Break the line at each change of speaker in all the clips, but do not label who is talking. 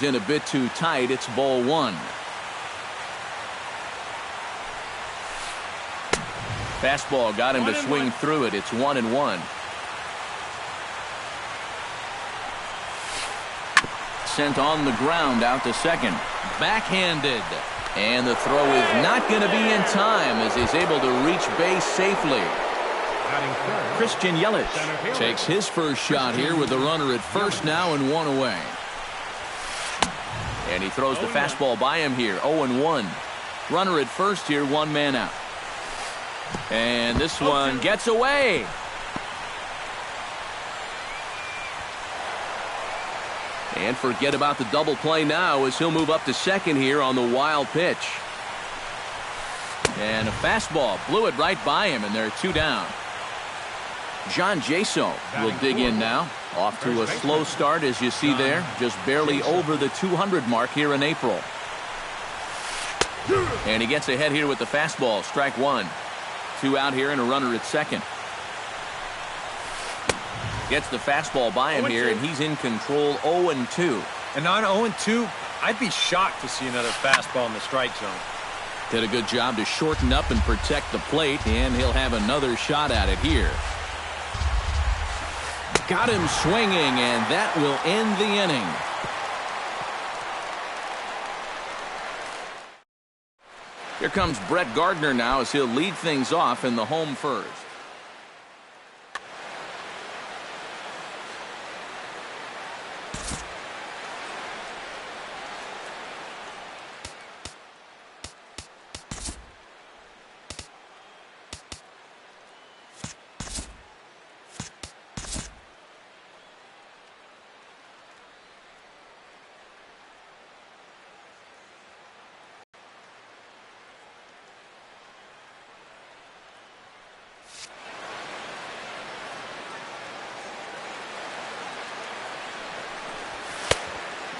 In a bit too tight. It's ball one. Fastball got him to swing through it. It's 1-1. Sent on the ground out to second. Backhanded. And the throw is not going to be in time as he's able to reach base safely. Christian Yelich takes his first shot here with the runner at first now and one away. And he throws the fastball by him here. 0-1. Runner at first here, one man out. And this one gets away. And forget about the double play now as he'll move up to second here on the wild pitch. And a fastball blew it right by him, and there are two down. John Jaso will dig in now. Off to a slow start, as you see there. Just barely over the 200 mark here in April. And he gets ahead here with the fastball. Strike one. Two out here and a runner at second. Gets the fastball by him here, and he's in control. 0-2.
And on 0-2, I'd be shocked to see another fastball in the strike zone.
Did a good job to shorten up and protect the plate, and he'll have another shot at it here. Got him swinging, and that will end the inning. Here comes Brett Gardner now as he'll lead things off in the home first.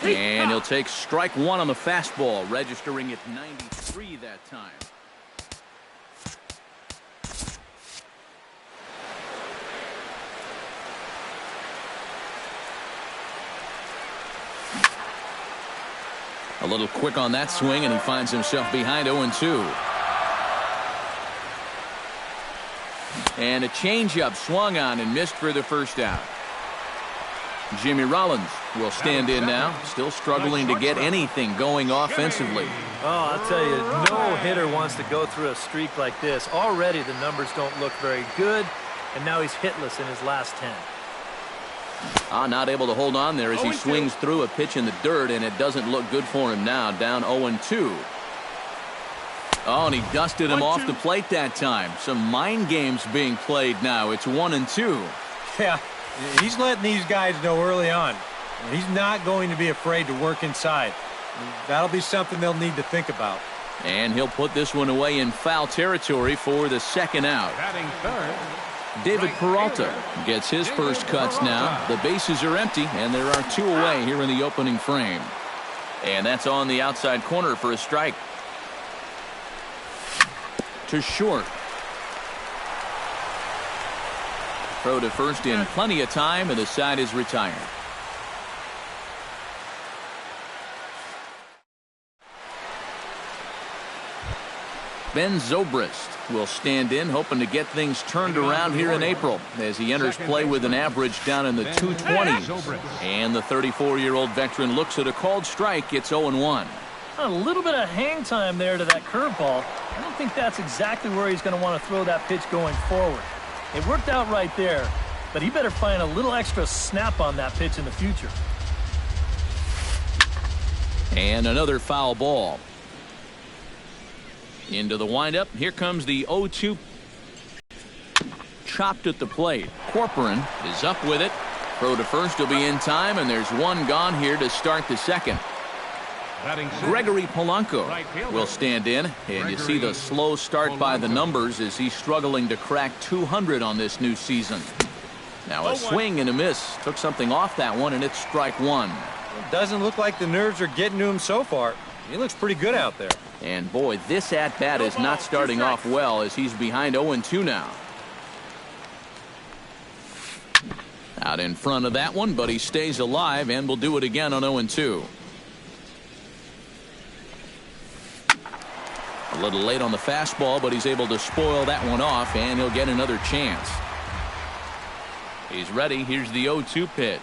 And he'll take strike one on the fastball, registering at 93 that time. A little quick on that swing, and he finds himself behind 0-2. And a changeup swung on and missed for the first out. Jimmy Rollins will stand in now, still struggling to get anything going offensively.
Oh, I'll tell you, no hitter wants to go through a streak like this. Already the numbers don't look very good, and now he's hitless in his last 10.
Not able to hold on there as he swings through a pitch in the dirt, and it doesn't look good for him now, down 0-2. Oh, and he dusted him off the plate that time. Some mind games being played now. It's 1-2.
Yeah. He's letting these guys know early on. He's not going to be afraid to work inside. That'll be something they'll need to think about.
And he'll put this one away in foul territory for the second out. David Peralta gets his first cuts now. The bases are empty, and there are two away here in the opening frame. And that's on the outside corner for a strike. To short. Throw to first in plenty of time, and the side is retired. Ben Zobrist will stand in, hoping to get things turned around here in April as he enters play with an average down in the 220s. And the 34-year-old veteran looks at a called strike. It's 0-1.
A little bit of hang time there to that curveball. I don't think that's exactly where he's going to want to throw that pitch going forward. It worked out right there, but he better find a little extra snap on that pitch in the future.
And another foul ball. Into the windup. Here comes the 0-2. Chopped at the plate. Corcoran is up with it. Throw to first will be in time, and there's one gone here to start the second. Gregory Polanco will stand in, and you see the slow start by the numbers as he's struggling to crack 200 on this new season. Now a swing and a miss. Took something off that one, and it's strike one.
It doesn't look like the nerves are getting to him so far. He looks pretty good out there.
And boy, this at-bat is not starting off well as he's behind 0-2 now. Out in front of that one, but he stays alive and will do it again on 0-2. A little late on the fastball, but he's able to spoil that one off, and he'll get another chance. He's ready. Here's the 0-2 pitch.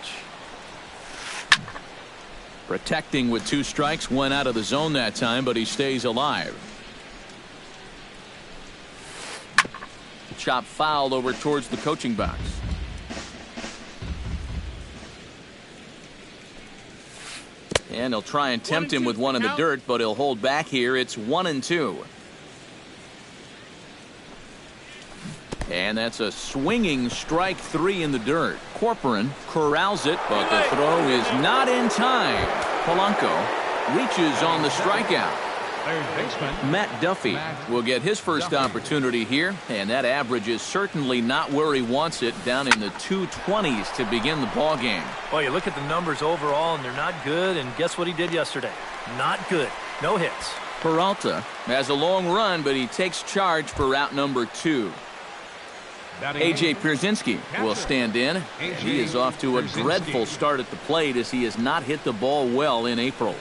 Protecting with 2 strikes, went out of the zone that time, but he stays alive. Chop foul over towards the coaching box. And he'll try and tempt him with one in the dirt, but he'll hold back here. It's 1-2. And that's a swinging strike 3 in the dirt. Corcoran corrals it, but the throw is not in time. Polanco reaches on the strikeout. Matt Duffy will get his first opportunity here, and that average is certainly not where he wants it, down in the 220s to begin the ball game.
Well, you look at the numbers overall, and they're not good, and guess what he did yesterday? Not good. No hits.
Peralta has a long run, but he takes charge for route number 2. A.J. Pierzynski will stand in. He is off to a dreadful start at the plate as he has not hit the ball well in April.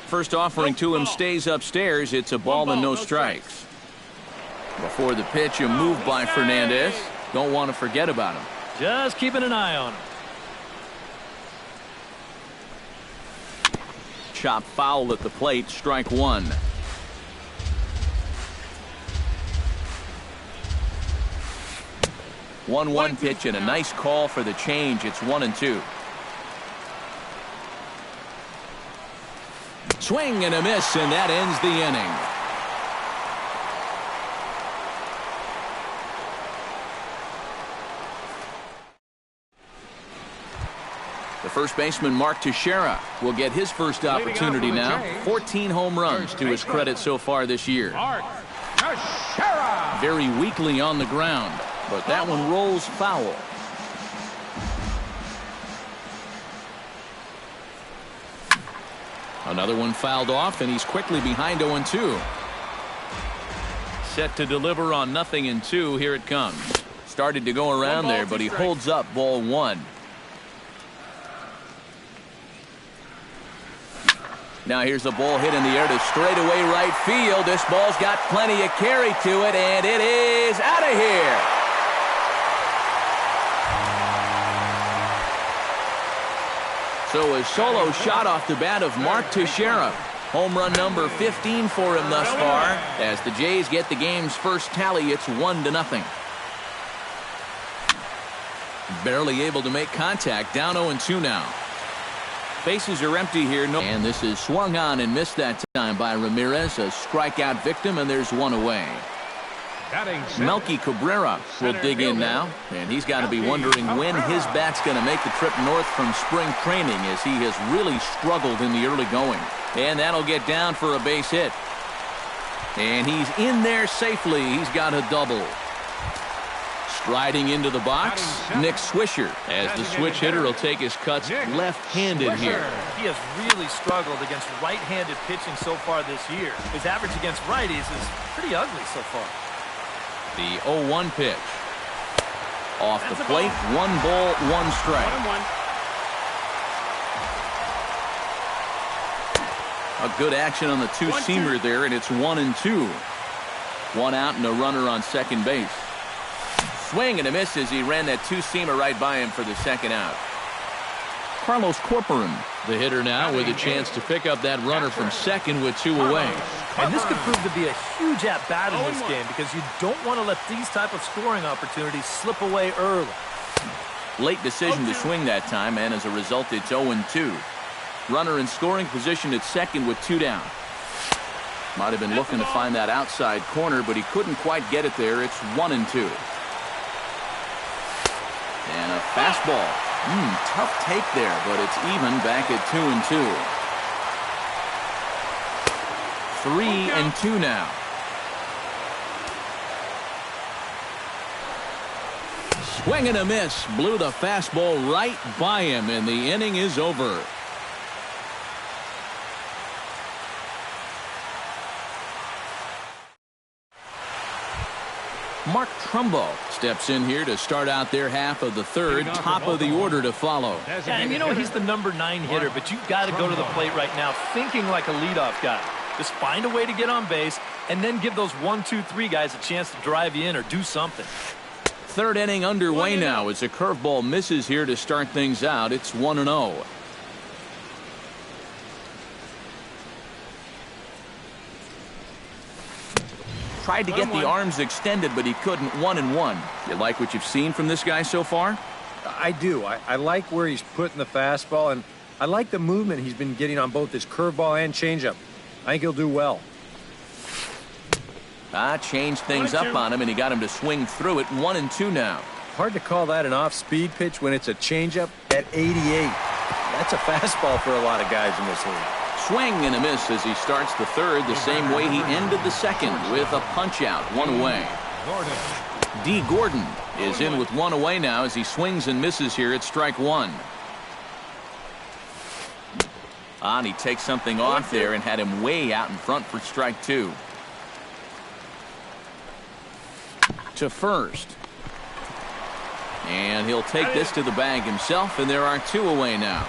First offering to him stays upstairs. It's a ball and no strikes. Before the pitch, a move by Fernandez. Don't want to forget about him.
Just keeping an eye on him.
Chop foul at the plate, strike 1. One pitch and a nice call for the change. It's 1-2. Swing and a miss, and that ends the inning. The first baseman, Mark Teixeira, will get his first opportunity now. 14 home runs to his credit so far this year. Very weakly on the ground, but that one rolls foul. Another one fouled off, and he's quickly behind 0-2. Set to deliver on 0-2. Here it comes. Started to go around there, but he holds up ball 1. Now here's a ball hit in the air to straightaway right field. This ball's got plenty of carry to it, and it is out of here. So a solo shot off the bat of Mark Teixeira. Home run number 15 for him thus far. As the Jays get the game's first tally, it's 1-0. Barely able to make contact. Down 0-2 now. Bases are empty here. And this is swung on and missed that time by Ramirez. A strikeout victim, and there's one away. Melky Cabrera will dig in now, and he's got to be wondering when his bat's going to make the trip north from spring training, as he has really struggled in the early going. And that'll get down for a base hit. And he's in there safely. He's got a double. Striding into the box, Nick Swisher, as the switch hitter will take his cuts left-handed here.
He has really struggled against right-handed pitching so far this year. His average against righties is pretty ugly so far.
The 0-1 pitch. Off the plate, 1 ball, 1 strike. A good action on the two-seamer there, and it's 1-2. 1 out and a runner on second base. Swing and a miss as he ran that two-seamer right by him for the second out. Carlos Corcoran, the hitter now, with a chance to pick up that runner from second with 2 away.
And this could prove to be a huge at-bat in this game, because you don't want to let these type of scoring opportunities slip away early.
Late decision to swing that time, and as a result, it's 0-2. Runner in scoring position at second with 2 down. Might have been looking to find that outside corner, but he couldn't quite get it there. It's 1-2. And a fastball. Tough take there, but it's even back at 2-2. 3-2 now. Swing and a miss. Blew the fastball right by him, and the inning is over. Mark Trumbo steps in here to start out their half of the third. Top of the order to follow.
And you know, he's the number 9 hitter, but you've got to go to the plate right now thinking like a leadoff guy. Just find a way to get on base and then give those 1, 2, 3 guys a chance to drive you in or do something.
Third inning underway now as a curveball misses here to start things out. It's 1-0. Tried to get the arms extended, but he couldn't. 1-1. You like what you've seen from this guy so far?
I do. I like where he's putting the fastball, and I like the movement he's been getting on both his curveball and changeup. I think he'll do well.
Changed things up on him, and he got him to swing through it. 1-2 now.
Hard to call that an off-speed pitch when it's a changeup at 88. That's a fastball for a lot of guys in this league.
Swing and a miss as he starts the third the same way he ended the second with a punch-out. 1 away. D. Gordon is in with 1 away now as he swings and misses here at strike 1. And he takes something off there and had him way out in front for strike 2. To first. And he'll take this to the bag himself, and there are 2 away now.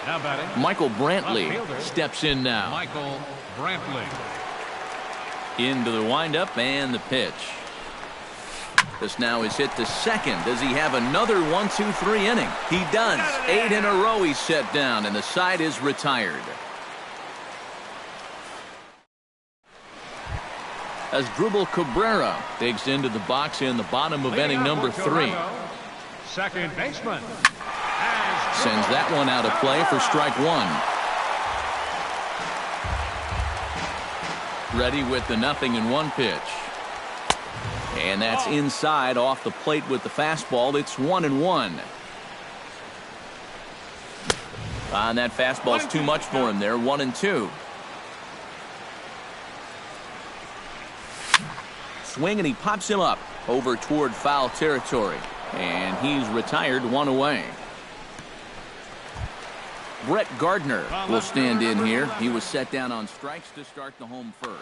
Now batting,
Michael Brantley steps in now.
Michael Brantley.
Into the windup and the pitch. This now is hit to second. Does he have another 1, 2, 3 inning? He does. 8 in a row he's set down, and the side is retired. As Drupal Cabrera digs into the box in the bottom of inning number 3.
Second baseman.
Sends that one out of play for strike 1. Ready with the 0-1 pitch. And that's inside off the plate with the fastball. It's 1-1. And that fastball's too much for him there. 1-2. Swing, and he pops him up over toward foul territory. And he's retired. 1 away. Brett Gardner will stand in here. He was set down on strikes to start the home first.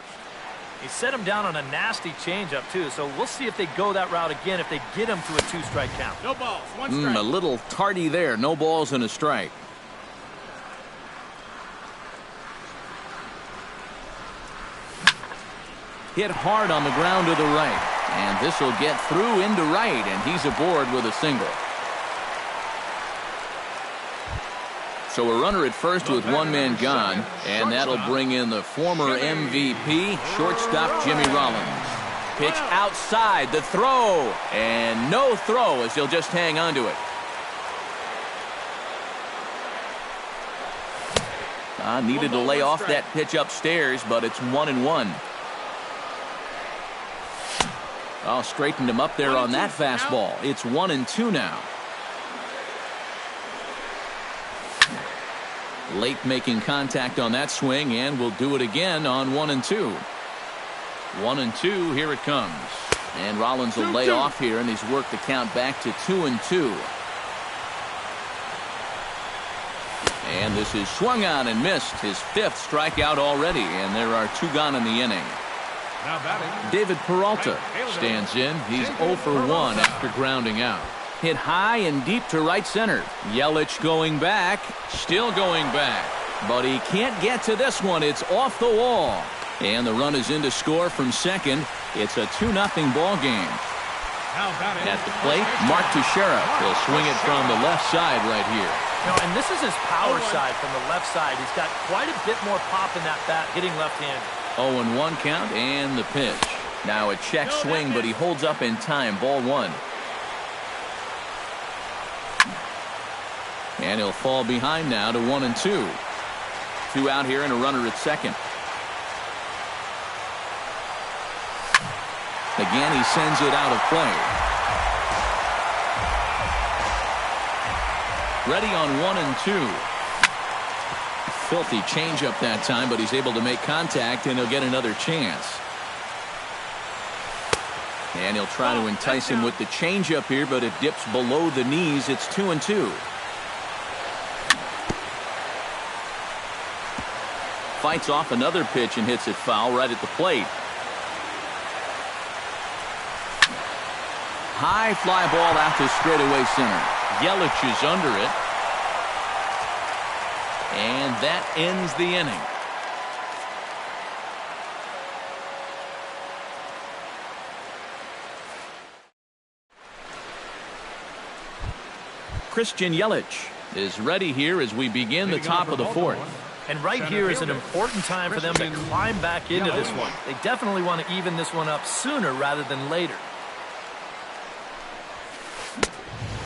He set him down on a nasty changeup, too, so we'll see if they go that route again if they get him to a 2-strike count.
No balls, 1 strike.
A little tardy there. No balls and a strike. Hit hard on the ground to the right. And this will get through into right, and he's aboard with a single. So a runner at first with 1 man gone, and that'll bring in the former MVP, shortstop Jimmy Rollins. Pitch outside, the throw, and no throw as he'll just hang on to it. Needed to lay off that pitch upstairs, but it's 1-1. Straightened him up there on that fastball. It's 1-2 now. Late making contact on that swing, and will do it again on 1-2. 1-2, here it comes. And Rollins will lay off here, and he's worked the count back to 2-2. And this is swung on and missed. His 5th strikeout already, and there are 2 gone in the inning.
Now batting,
David Peralta stands in. He's 0 for 1 after grounding out. Hit high and deep to right center. Yelich going back, still going back. But he can't get to this one. It's off the wall. And the run is in to score from second. It's a 2-0 ball game. At the plate, Mark Teixeira will swing it from the left side right here.
And this is his power side from the left side. He's got quite a bit more pop in that bat, hitting left-handed.
0-1 count and the pitch. Now a check swing, but he holds up in time. Ball 1. And he'll fall behind now to 1-2. 2 out here and a runner at second. Again, he sends it out of play. Ready on 1-2. Filthy changeup that time, but he's able to make contact, and he'll get another chance. And he'll try to entice him with the changeup here, but it dips below the knees. It's 2-2. Fights off another pitch and hits it foul right at the plate. High fly ball out to straightaway center. Yelich is under it. And that ends the inning. Christian Yelich is ready here as we begin the top of the fourth.
And right here is an important time for them to climb back into this one. They definitely want to even this one up sooner rather than later.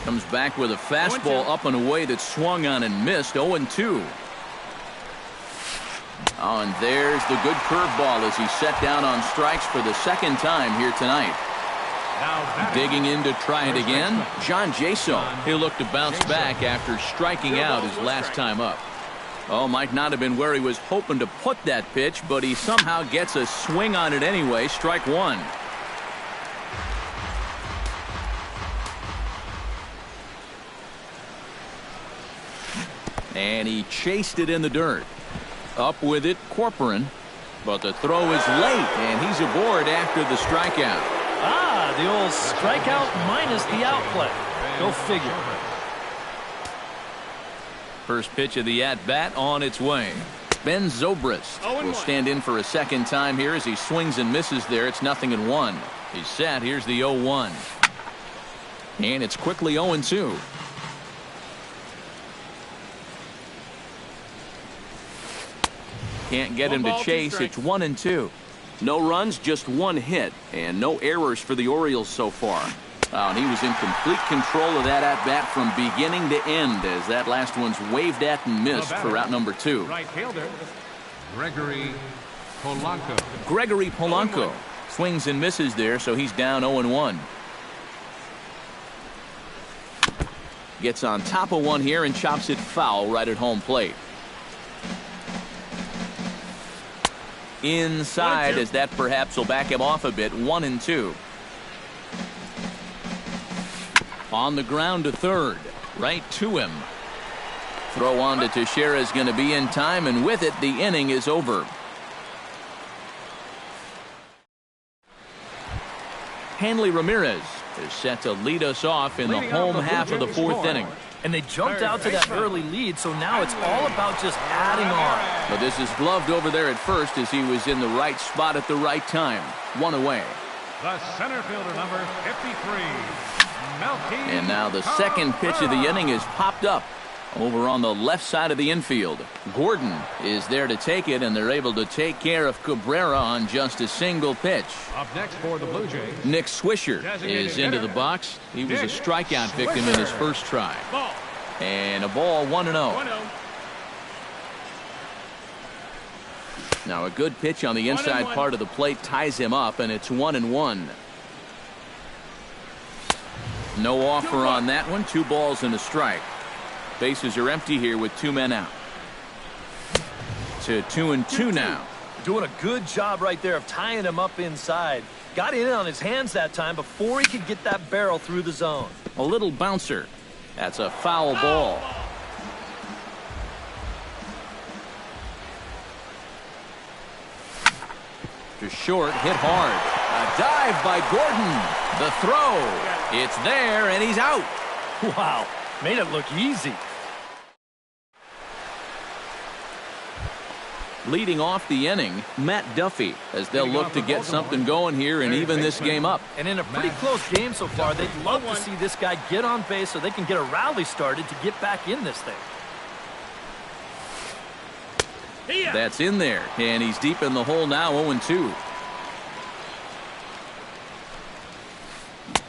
Comes back with a fastball up and away that swung on and missed. 0-2. Oh, and there's the good curveball as he set down on strikes for the second time here tonight. Digging in to try it again, John Jason. He'll look to bounce back after striking out his last time up. Oh, might not have been where he was hoping to put that pitch, but he somehow gets a swing on it anyway. Strike one. And he chased it in the dirt. Up with it, Corcoran. But the throw is late, and he's aboard after the strikeout.
Ah, the old strikeout minus the outplay. Go figure.
First pitch of the at-bat on its way. Ben Zobrist will stand in for a second time here as he swings and misses there. It's 0-1. He's set. Here's the 0-1. And it's quickly 0-2. Can't get him to chase. It's 1-2. No runs, just one hit, and no errors for the Orioles so far. And he was in complete control of that at-bat from beginning to end as that last one's waved at and missed for route number 2.
Right fielder, Gregory Polanco.
Gregory Polanco swings and misses there, so he's down 0-1. Gets on top of one here and chops it foul right at home plate. Inside as that perhaps will back him off a bit. 1-2. On the ground to third. Right to him. Throw on to Teixeira is going to be in time, and with it the inning is over. Hanley Ramirez is set to lead us off in the home half of the fourth inning.
And they jumped out to that early lead, so now it's all about just adding on.
But this is gloved over there at first as he was in the right spot at the right time. One away.
The center fielder, number 53.
And now the second pitch of the inning is popped up over on the left side of the infield. Gordon is there to take it, and they're able to take care of Cabrera on just a single pitch.
Up next for the Blue Jays,
Nick Swisher is into the box. He was a strikeout victim in his first try. And a ball, 1-0. Now a good pitch on the inside part of the plate ties him up, and it's 1-1. No offer on that one. 2 balls and a strike. Bases are empty here with 2 men out. To 2-2 now.
Doing a good job right there of tying him up inside. Got in on his hands that time before he could get that barrel through the zone.
A little bouncer. That's a foul ball. To short, hit hard. A dive by Gordon. The throw. It's there, and he's out.
Wow. Made it look easy.
Leading off the inning, Matt Duffy, as they'll look to get something going here and even this game up.
And in a pretty close game so far, they'd love to see this guy get on base so they can get a rally started to get back in this thing.
That's in there, and he's deep in the hole now, 0-2.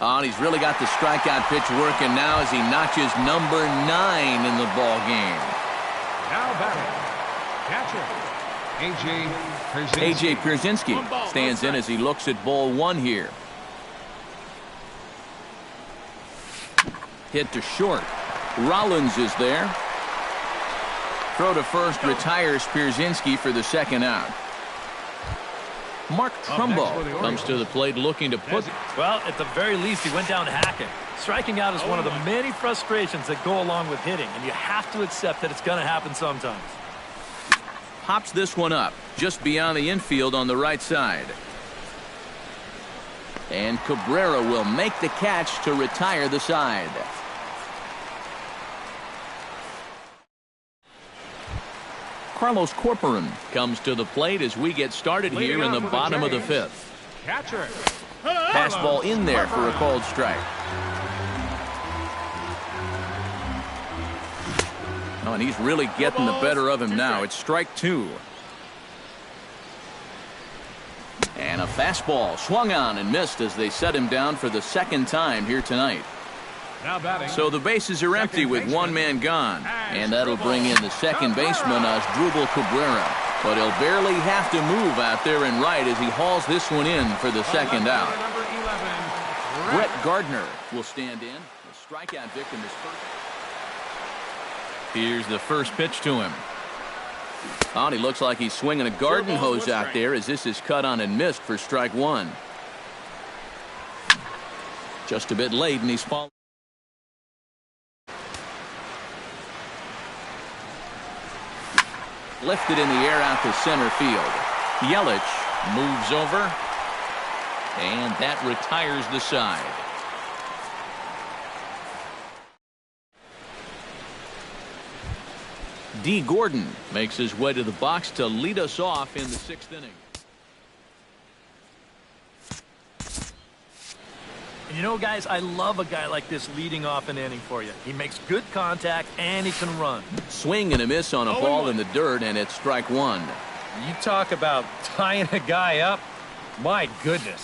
Oh, and he's really got the strikeout pitch working now as he notches number 9 in the ball game.
now batting, catcher,
A.J. Pierzynski stands in as he looks at ball 1 here. Hit to short. Rollins is there. Throw to first retires Pierzynski for the second out. Mark Trumbo comes to the plate looking to put.
Well, at the very least, he went down hacking. Striking out is one of the many frustrations that go along with hitting, and you have to accept that it's going to happen sometimes.
Pops this one up just beyond the infield on the right side. And Cabrera will make the catch to retire the side. Carlos Corcoran comes to the plate as we get started here in the bottom of the 5th.
catcher.
Fastball in there for a called strike. Oh, and he's really getting the better of him now. It's strike 2. And a fastball swung on and missed as they set him down for the second time here tonight.
Now batting.
So the bases are empty with one man gone. And that'll bring in the second baseman, Asdrubal Cabrera. But he'll barely have to move out there in right as he hauls this one in for the second out.
Number 11,
Brett Gardner will stand in. The strikeout victim is first. Here's the first pitch to him. Oh, and he looks like he's swinging a garden hose out there as this is cut on and missed for strike 1. Just a bit late, and he's falling. Lifted in the air out to center field. Yelich moves over, and that retires the side. D. Gordon makes his way to the box to lead us off in the 6th inning.
And you know, guys, I love a guy like this leading off an inning for you. He makes good contact, and he can run.
Swing and a miss on a ball in the dirt, and it's strike 1.
You talk about tying a guy up. My goodness.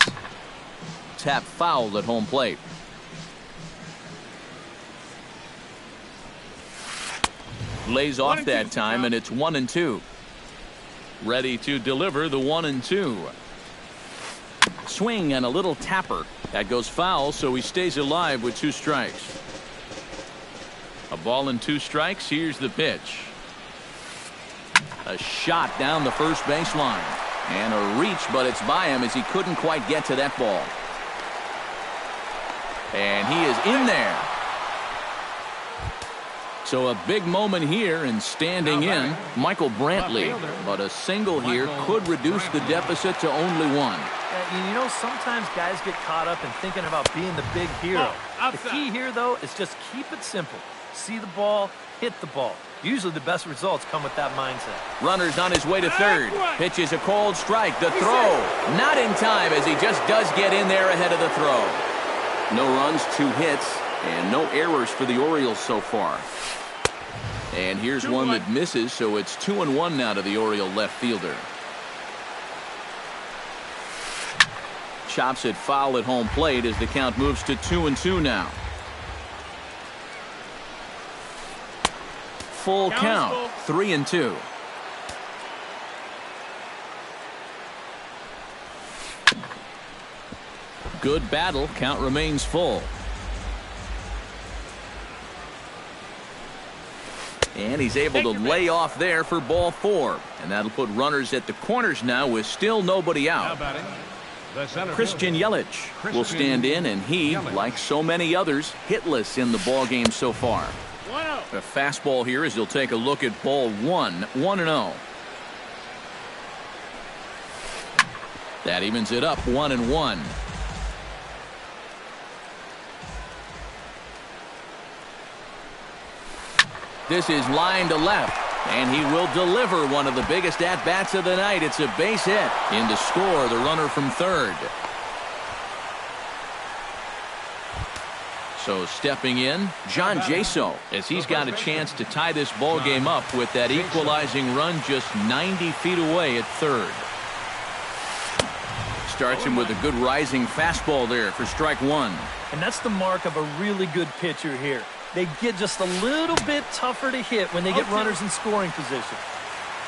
Tap fouled at home plate. Lays off that time, and it's 1-2. Ready to deliver the 1-2. Swing and a little tapper. That goes foul, so he stays alive with 2 strikes. A ball and 2 strikes. Here's the pitch. A shot down the first baseline. And a reach, but it's by him as he couldn't quite get to that ball. And he is in there. So a big moment here, and standing in, Michael Brantley. But a single here could reduce the deficit to only 1.
You know, sometimes guys get caught up in thinking about being the big hero. The key here, though, is just keep it simple. See the ball, hit the ball. Usually the best results come with that mindset.
Runner's on his way to third. Pitches a cold strike. The throw. Not in time as he just does get in there ahead of the throw. No runs, 2 hits, and no errors for the Orioles so far. And here's one that misses, so it's 2-1 now to the Oriole left fielder. Chops it foul at home plate as the count moves to 2-2 now. Full count, 3-2. Good battle. Count remains full. And he's able to lay off there for ball 4. And that'll put runners at the corners now with still nobody out. Christian Yelich will stand in, and he, like so many others, hitless in the ball game so far. A fastball here as he'll take a look at ball 1, 1-0. That evens it up 1-1. This is line to left, and he will deliver one of the biggest at-bats of the night. It's a base hit. In to score the runner from third. So stepping in, John Jaso, as he's got a chance to tie this ball game up with that equalizing run just 90 feet away at third. Starts him with a good rising fastball there for strike 1.
And that's the mark of a really good pitcher here. They get just a little bit tougher to hit when they get runners in scoring position.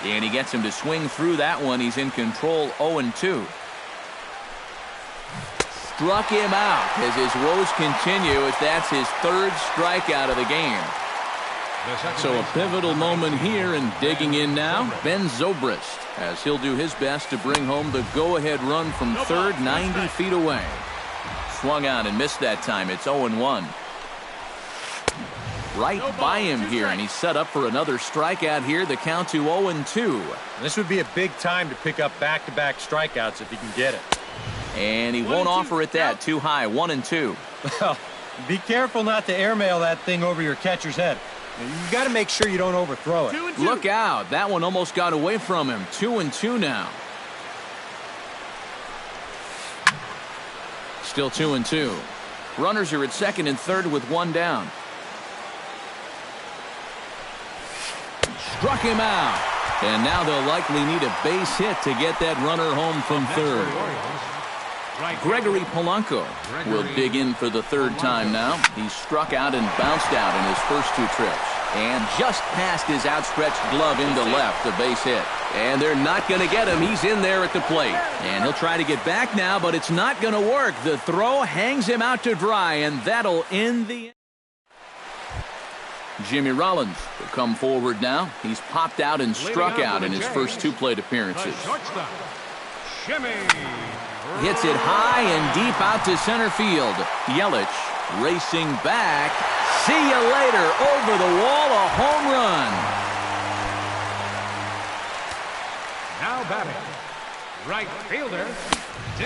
And he gets him to swing through that one. He's in control, 0-2. Struck him out as his woes continue as that's his 3rd strikeout of the game. So a pivotal moment here, and digging in now, Ben Zobrist, as he'll do his best to bring home the go-ahead run from third, 90 feet away. Swung out and missed that time. It's 0-1. Right by him here, and he's set up for another strikeout here. The count to 0-2.
This would be a big time to pick up back-to-back strikeouts if he can get it.
And he won't offer it that. Too high, 1-2.
Well, be careful not to airmail that thing over your catcher's head. You got to make sure you don't overthrow it.
Look out. That one almost got away from him. 2-2 now. Still 2-2. Runners are at second and third with 1 down. Struck him out. And now they'll likely need a base hit to get that runner home from third. Gregory Polanco will dig in for the third time now. He struck out and bounced out in his first two trips. And just past his outstretched glove into left, a base hit. And they're not going to get him. He's in there at the plate. And he'll try to get back now, but it's not going to work. The throw hangs him out to dry, and that'll end the... Jimmy Rollins will come forward now. He's popped out and struck out in his first two plate appearances. Hits it high and deep out to center field. Yelich racing back. See you later. Over the wall, a home run.
Now batting, right fielder.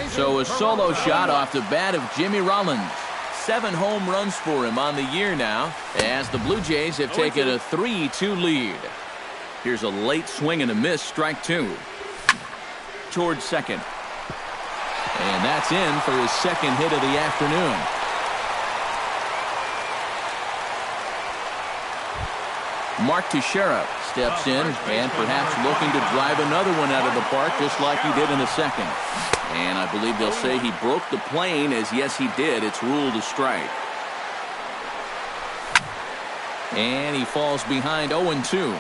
So a solo shot off the bat of Jimmy Rollins. 7 home runs for him on the year now, as the Blue Jays have taken a 3-2 lead. Here's a late swing and a miss, strike 2. Towards second. And that's in for his second hit of the afternoon. Mark Teixeira steps in and perhaps looking to drive another one out of the park just like he did in the second. And I believe they'll say he broke the plane, as yes he did. It's ruled a strike. And he falls behind 0-2.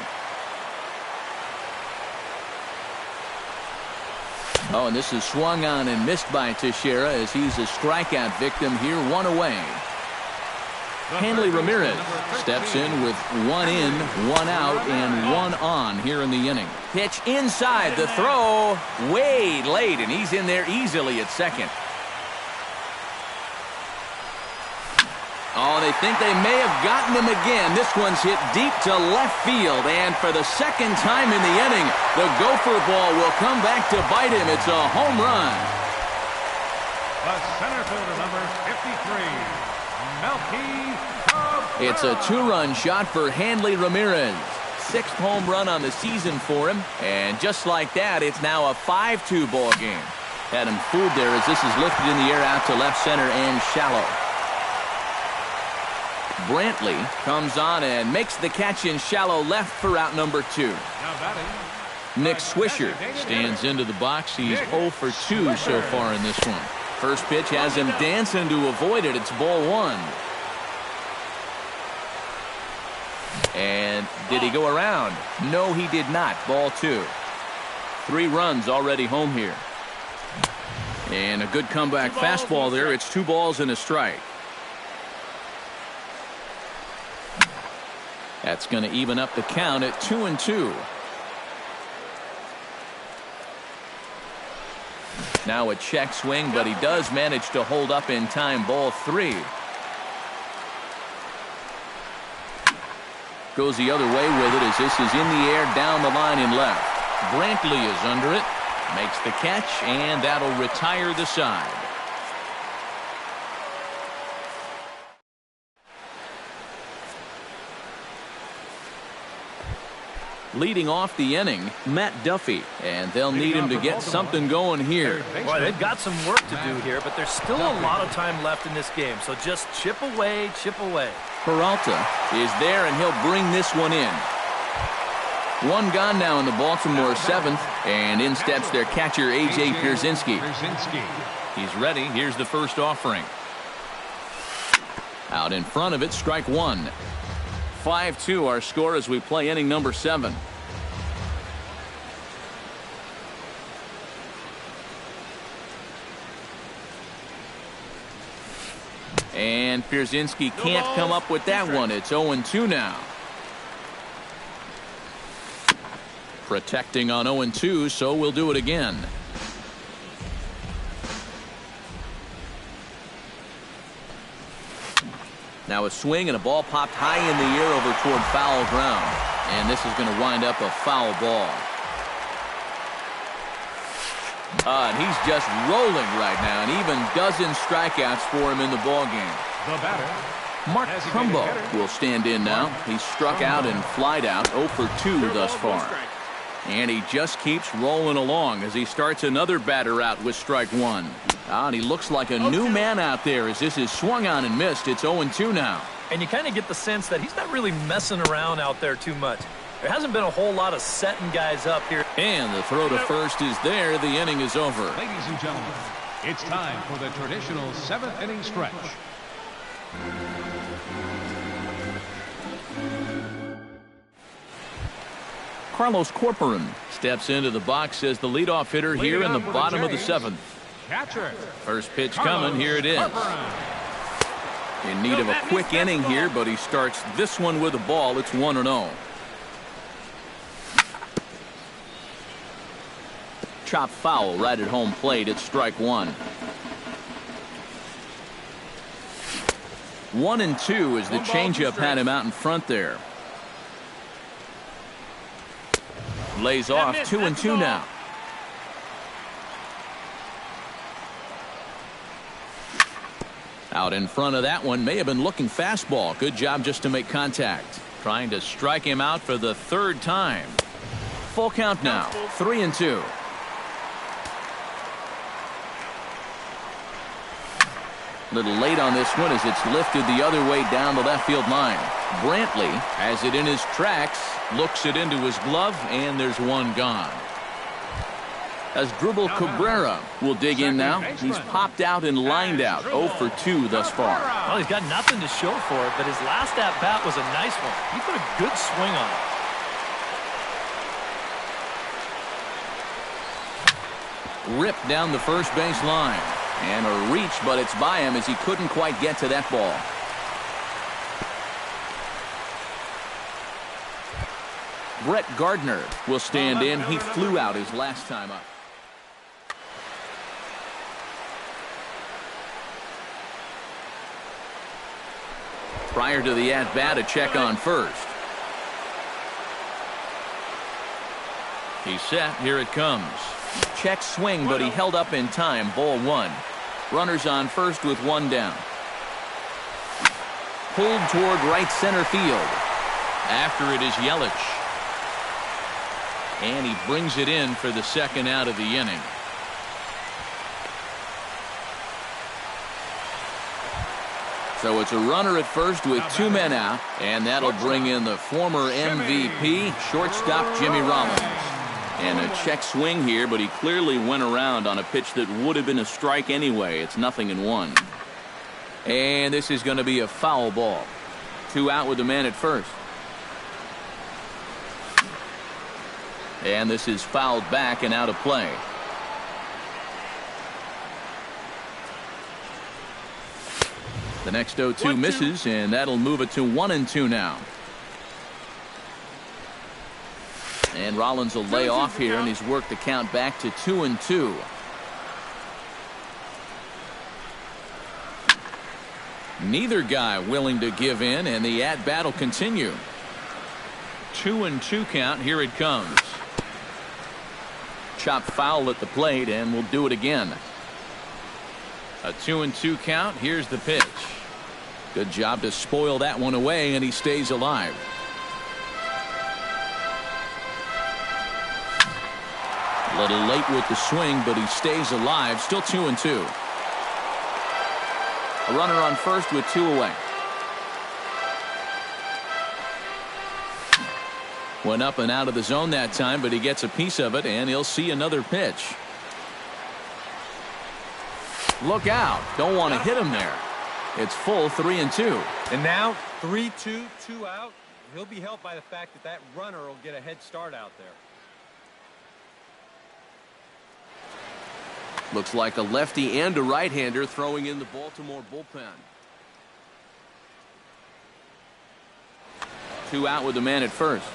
Oh, and this is swung on and missed by Teixeira as he's a strikeout victim here, 1 away. Hanley Ramirez steps in with 1 in, 1 out, and 1 on here in the inning. Pitch inside, the throw way late, and he's in there easily at second. Oh, they think they may have gotten him again. This one's hit deep to left field, and for the second time in the inning, the gopher ball will come back to bite him. It's a home run.
The center fielder, number 53, Melky.
It's a 2-run shot for Hanley Ramirez. 6th home run on the season for him, and just like that, it's now a 5-2 ball game. Had him fooled there as this is lifted in the air out to left center and shallow. Brantley comes on and makes the catch in shallow left for out number 2. Nick Swisher stands into the box. He's 0 for 2 so far in this one. First pitch has him dancing to avoid it. It's ball 1. And did he go around? No, he did not. Ball 2. 3 runs already home here. And a good comeback fastball there. It's 2 balls and a strike. That's going to even up the count at 2-2. Now a check swing, but he does manage to hold up in time. Ball 3. Goes the other way with it as this is in the air down the line in left. Brantley is under it. Makes the catch, and that'll retire the side. Leading off the inning, Matt Duffy, and they'll need him to get something going here.
Boy, they've got some work to do here, but there's still a lot of time left in this game, so just chip away, chip away.
Peralta is there, and he'll bring this one in. 1 gone now in the Baltimore 7th, and in steps their catcher, A.J. Pierzynski. He's ready. Here's the first offering. Out in front of it, strike 1. 5-2 our score as we play inning number 7. And Pierzynski can't come up with that one. It's 0-2 now. Protecting on 0-2, so we'll do it again. Now a swing and a ball popped high in the air over toward foul ground. And this is going to wind up a foul ball. And he's just rolling right now, and even dozen strikeouts for him in the ball game.
The batter,
Mark Trumbo will stand in now. He's struck out and flied out 0 for 2 thus far. And he just keeps rolling along as he starts another batter out with strike 1. And he looks like a new man out there as this is swung on and missed. It's 0-2 now.
And you kind of get the sense that he's not really messing around out there too much. There hasn't been a whole lot of setting guys up here.
And the throw to first is there. The inning is over.
Ladies and gentlemen, it's time for the traditional 7th inning stretch.
Carlos Corporan steps into the box as the leadoff hitter here in the bottom of the 7th.
Catcher.
First pitch coming. Here it is. In need of a quick inning here, but he starts this one with a ball. It's 1-0. Chop foul right at home plate. It's strike one. 1-2 as the changeup had him out in front there. Lays off. 2-2 now. Out in front of that one. May have been looking fastball. Good job just to make contact. Trying to strike him out for the 3rd time. Full count now. 3-2. Little late on this one as it's lifted the other way down the left field line. Brantley has it in his tracks, looks it into his glove, and there's one gone. As Dribble Cabrera will dig in now. He's popped out and lined out. 0 for 2 thus far.
Well, he's got nothing to show for it, but his last at-bat was a nice one. He put a good swing on it.
Ripped down the first base line. And a reach, but it's by him as he couldn't quite get to that ball. Brett Gardner will stand in. He flew out his last time up. Prior to the at-bat, a check on first. He's set. Here it comes. Check swing, but he held up in time. Ball one. Runners on first with one down. Pulled toward right center field. After it is Yelich. And he brings it in for the second out of the inning. So it's a runner at first with 2 men out. And that'll bring in the former MVP, shortstop Jimmy Rollins. And a check swing here, but he clearly went around on a pitch that would have been a strike anyway. It's 0-1. And this is going to be a foul ball. 2 out with the man at first. And this is fouled back and out of play. The next 0-2 misses, and that'll move it to 1-2 now. And Rollins will lay off here, and he's worked the count back to 2-2. Neither guy willing to give in, and the at-bat will continue. 2-2 count. Here it comes. Chop foul at the plate, and we'll do it again. A 2-2 count. Here's the pitch. Good job to spoil that one away, and he stays alive. A little late with the swing, but he stays alive. Still 2-2. A runner on first with 2 away. Went up and out of the zone that time, but he gets a piece of it, and he'll see another pitch. Look out. Don't want to hit him there. It's full 3-2.
And now 3-2, 2 out. He'll be helped by the fact that that runner will get a head start out there.
Looks like a lefty and a right-hander throwing in the Baltimore bullpen. 2 out with the man at first.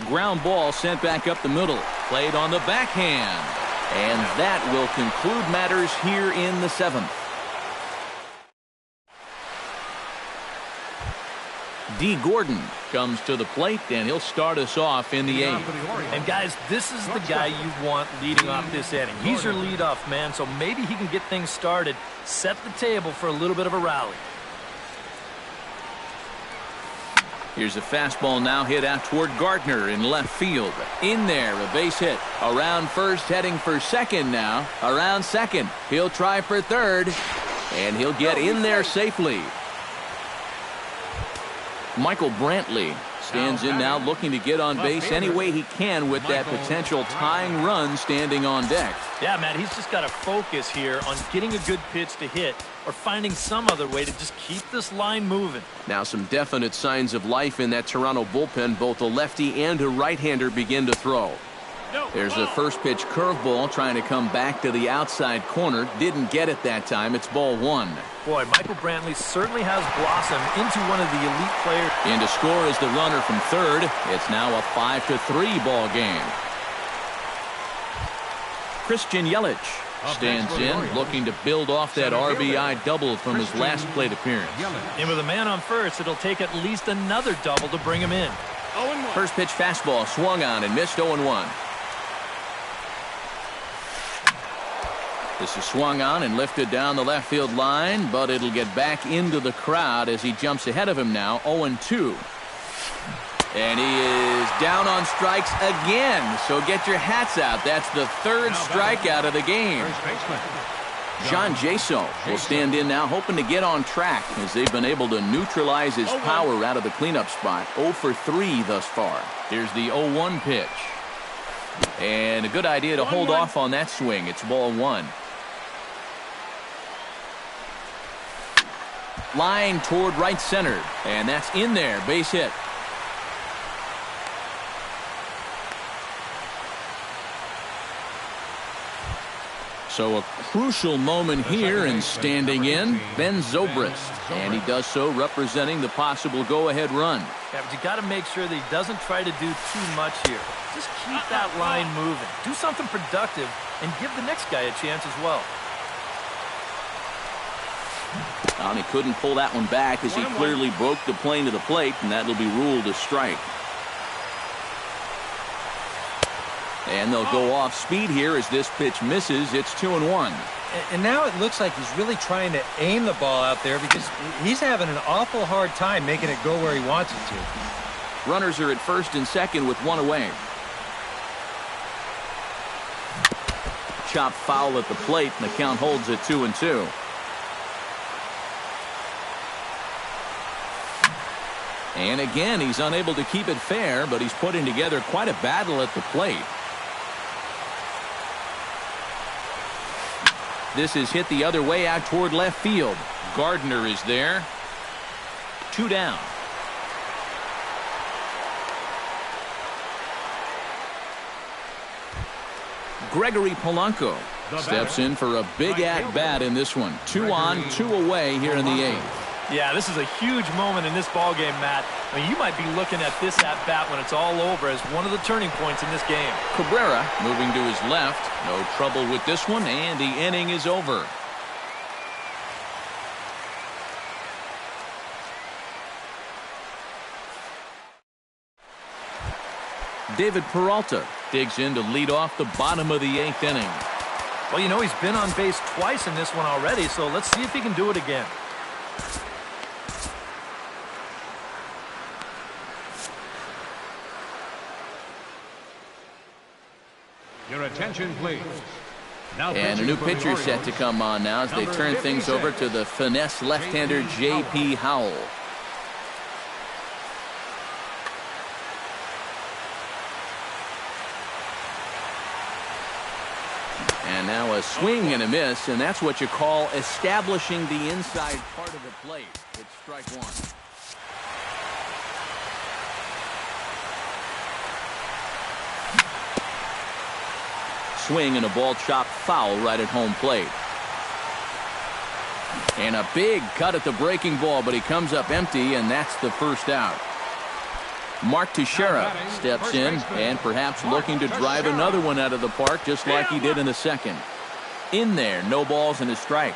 Ground ball sent back up the middle. Played on the backhand. And that will conclude matters here in the 7th. D. Gordon comes to the plate, and he'll start us off in the 8th.
And guys, this is the guy you want leading off this inning. He's your leadoff man, so maybe he can get things started, set the table for a little bit of a rally. Here's a fastball now hit out toward Gardner in left field. In there, a base hit. Around first, heading for second now. Around second. He'll try for third. And he'll get in there safely.
Michael Brantley stands in now, looking to get on base any way he can with that potential tying run standing on deck.
Yeah, Matt, he's just got to focus here on getting a good pitch to hit or finding some other way to just keep this line moving.
Now some definite signs of life in that Toronto bullpen. Both a lefty and a right-hander begin to throw. There's a first pitch curveball trying to come back to the outside corner. Didn't get it that time. It's ball one.
Boy, Michael Brantley certainly has blossomed into one of the elite players.
In to score is the runner from third. It's now a 5-3 ball game. Christian Yelich stands in, looking to build off that RBI double from his last plate appearance.
And with a man on first, it'll take at least another double to bring him in.
First pitch fastball swung on and missed 0-1. This is swung on and lifted down the left field line, but it'll get back into the crowd as he jumps ahead of him now, 0-2. And he is down on strikes again, so get your hats out. That's the third strikeout of the game. John Jaso will stand in now, hoping to get on track as they've been able to neutralize his power out of the cleanup spot. 0 for 3 thus far. Here's the 0-1 pitch. And a good idea to hold off on that swing. It's ball one. Line toward right center, and that's in there. Base hit. So a crucial moment here, and standing in, Ben Zobrist. And he does so representing the possible go-ahead run.
Yeah, but you got to make sure that he doesn't try to do too much here. Just keep that line moving. Do something productive and give the next guy a chance as well.
And he couldn't pull that one back as he clearly broke the plane to the plate, and that'll be ruled a strike. And they'll go off speed here as this pitch misses. It's 2-1.
And now it looks like he's really trying to aim the ball out there because he's having an awful hard time making it go where he wants it to.
Runners are at first and second with one away. Chop foul at the plate, and the count holds at 2-2. And again, he's unable to keep it fair, but he's putting together quite a battle at the plate. This is hit the other way out toward left field. Gardner is there. 2 down. Gregory Polanco steps in for a big at-bat in this one. 2 on, 2 away here in the 8th.
Yeah, this is a huge moment in this ball game, Matt. I mean, you might be looking at this at-bat when it's all over as one of the turning points in this game.
Cabrera moving to his left. No trouble with this one, and the inning is over. David Peralta digs in to lead off the bottom of the 8th inning.
Well, you know, he's been on base twice in this one already, so let's see if he can do it again.
Your attention, please. Now
and a new pitcher set to come on now as they turn things over to the finesse left-hander J.P. Howell. And now a swing and a miss, and that's what you call establishing the inside part of the plate. It's strike one. Swing and a ball chopped foul right at home plate. And a big cut at the breaking ball, but he comes up empty, and that's the first out. Mark Teixeira steps in and perhaps looking to drive another one out of the park just like he did in the second. In there, no balls and a strike.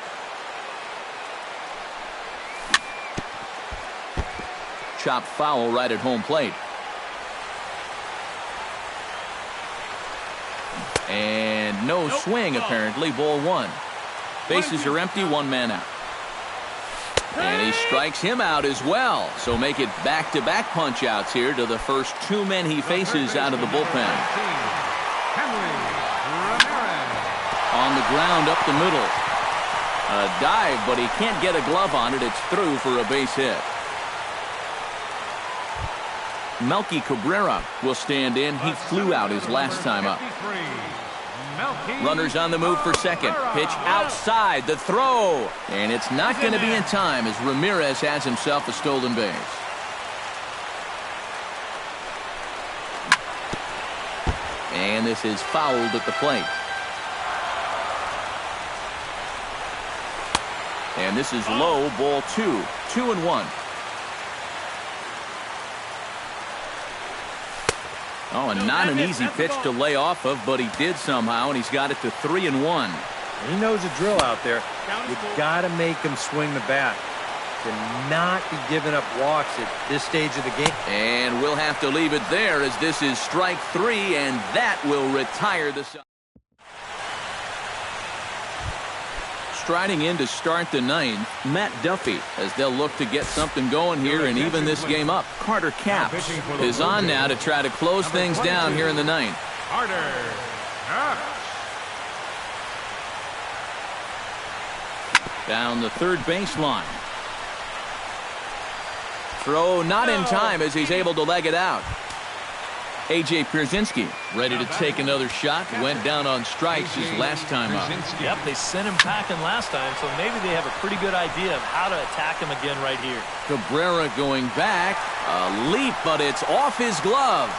Chopped foul right at home plate. And no swing, apparently. Ball one. Bases are empty, 1 man out. And he strikes him out as well. So make it back-to-back punch-outs here to the first 2 men he faces out of the bullpen. On the ground up the middle. A dive, but he can't get a glove on it. It's through for a base hit. Melky Cabrera will stand in. He flew out his last time up. Runners on the move for second. Pitch outside. The throw. And it's not going to be in time as Ramirez has himself a stolen base. And this is fouled at the plate. And this is low, ball 2. 2-1. Oh, and not an easy pitch to lay off of, but he did somehow, and he's got it to 3-1.
He knows the drill out there. You've got to make him swing the bat. To not be giving up walks at this stage of the game.
And we'll have to leave it there as this is strike 3, and that will retire the side. Striding in to start the 9th, Matt Duffy, as they'll look to get something going here and even this game up. Carter Capps is on now to try to close things down here in the 9th.
Carter Capps.
Down the third baseline. Throw not in time as he's able to leg it out. A.J. Pierzynski ready to take another shot. Went down on strikes his last time up.
Yep, they sent him packing last time, so maybe they have a pretty good idea of how to attack him again right here.
Cabrera going back. A leap, but it's off his glove.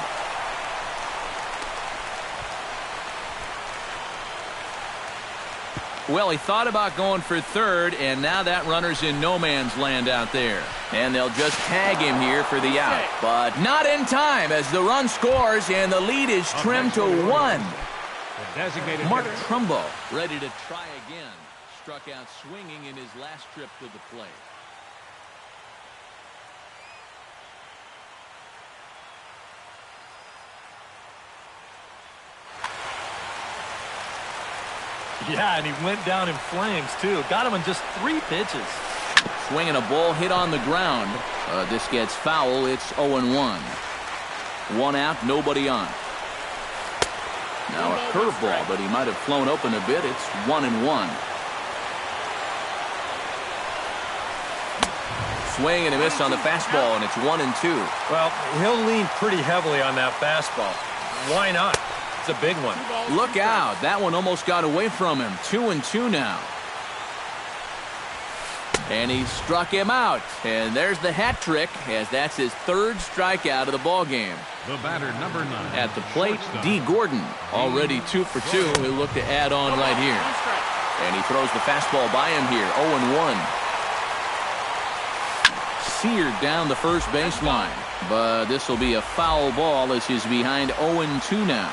Well, he thought about going for third, and now that runner's in no man's land out there. And they'll just tag him here for the out. But not in time as the run scores, and the lead is trimmed to 1. Mark Trumbo ready to try again. Struck out swinging in his last trip to the plate.
Yeah, and he went down in flames, too. Got him in just 3 pitches.
Swinging a ball hit on the ground. This gets foul. It's 0-1. 1 out, nobody on. Now a curveball, but he might have flown open a bit. It's 1-1. Swing and a miss on the fastball, and it's 1-2.
Well, he'll lean pretty heavily on that fastball. Why not? It's a big one.
Look out. That one almost got away from him. 2-2 now. And he struck him out. And there's the hat trick, as that's his 3rd strikeout of the ball game.
The batter, number 9.
At the plate, D. Gordon, already 2 for 2. He'll look to add on right here. And he throws the fastball by him here. 0-1. Seared down the first baseline. But this will be a foul ball as he's behind 0-2 now.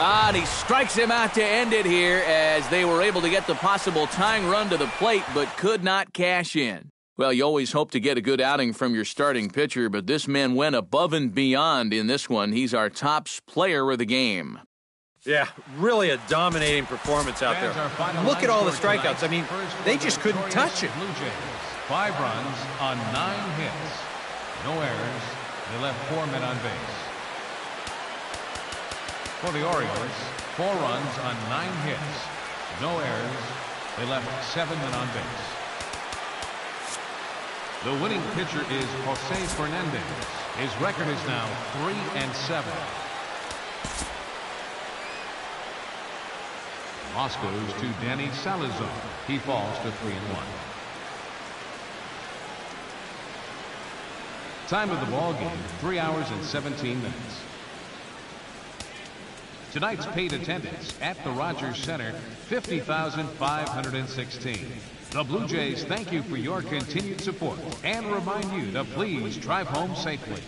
And he strikes him out to end it here as they were able to get the possible tying run to the plate but could not cash in. Well, you always hope to get a good outing from your starting pitcher, but this man went above and beyond in this one. He's our top player of the game.
Yeah, really a dominating performance out there. Look at all the strikeouts. I mean, they just couldn't touch it.
Blue Jays, 5 runs on 9 hits. No errors. They left 4 men on base. For the Orioles, 4 runs on 9 hits. No errors. They left 7 men on base. The winning pitcher is Jose Fernandez. His record is now 3-7. Loss goes to Danny Salazar. He falls to 3-1. Time of the ball game, 3 hours and 17 minutes. Tonight's paid attendance at the Rogers Center, 50,516. The Blue Jays thank you for your continued support and remind you to please drive home safely.